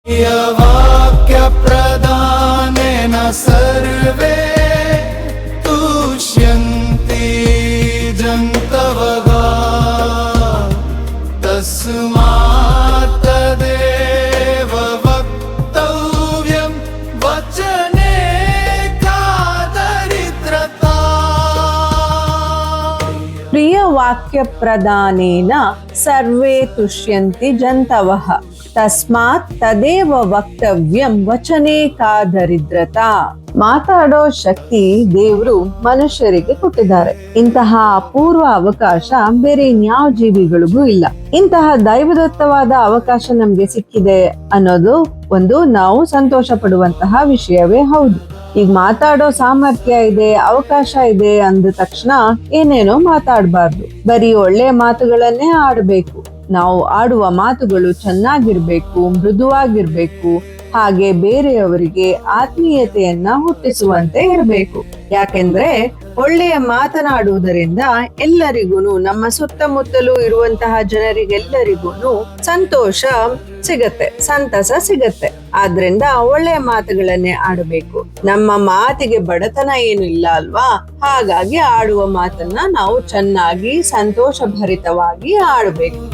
वाक्य प्रदानेन सर्वे तुष्यन्ति जन्तवः तस्मात् तदेव वक्तव्यं वचने का दरिद्रता। प्रिय वाक्य प्रदानेन सर्वे तुष्यन्ति जन्तवः ತಸ್ಮಾತ್ ತದೇವ ವಕ್ತವ್ಯಂ ವಚನೆ ಕಾ ದರಿದ್ರತಾ. ಮಾತಾಡೋ ಶಕ್ತಿ ದೇವರು ಮನುಷ್ಯರಿಗೆ ಕೊಟ್ಟಿದ್ದಾರೆ. ಇಂತಹ ಅಪೂರ್ವ ಅವಕಾಶ ಬೇರೆ ಇನ್ಯಾವ ಜೀವಿಗಳಿಗೂ ಇಲ್ಲ. ಇಂತಹ ದೈವದತ್ತವಾದ ಅವಕಾಶ ನಮ್ಗೆ ಸಿಕ್ಕಿದೆ ಅನ್ನೋದು ಒಂದು ನಾವು ಸಂತೋಷ ಪಡುವಂತಹ ವಿಷಯವೇ ಹೌದು. ಈಗ ಮಾತಾಡೋ ಸಾಮರ್ಥ್ಯ ಇದೆ, ಅವಕಾಶ ಇದೆ ಅಂದ ತಕ್ಷಣ ಏನೇನೋ ಮಾತಾಡಬಾರ್ದು. ಬರೀ ಒಳ್ಳೆ ಮಾತುಗಳನ್ನೇ ಆಡಬೇಕು. ನಾವು ಆಡುವ ಮಾತುಗಳು ಚೆನ್ನಾಗಿರ್ಬೇಕು, ಮೃದುವಾಗಿರ್ಬೇಕು, ಹಾಗೆ ಬೇರೆಯವರಿಗೆ ಆತ್ಮೀಯತೆಯನ್ನ ಹುಟ್ಟಿಸುವಂತೆ ಇರಬೇಕು. ಯಾಕೆಂದ್ರೆ ಒಳ್ಳೆಯ ಮಾತನಾಡುವುದರಿಂದ ಎಲ್ಲರಿಗೂ, ನಮ್ಮ ಸುತ್ತಮುತ್ತಲೂ ಇರುವಂತಹ ಜನರಿಗೆಲ್ಲರಿಗೂ ಸಂತೋಷ ಸಿಗತ್ತೆ, ಸಂತಸ ಸಿಗತ್ತೆ. ಆದ್ರಿಂದ ಒಳ್ಳೆಯ ಮಾತುಗಳನ್ನೇ ಆಡಬೇಕು. ನಮ್ಮ ಮಾತಿಗೆ ಬಡತನ ಏನು ಇಲ್ಲ ಅಲ್ವಾ? ಹಾಗಾಗಿ ಆಡುವ ಮಾತನ್ನ ನಾವು ಚೆನ್ನಾಗಿ ಸಂತೋಷ ಭರಿತವಾಗಿ ಆಡಬೇಕು.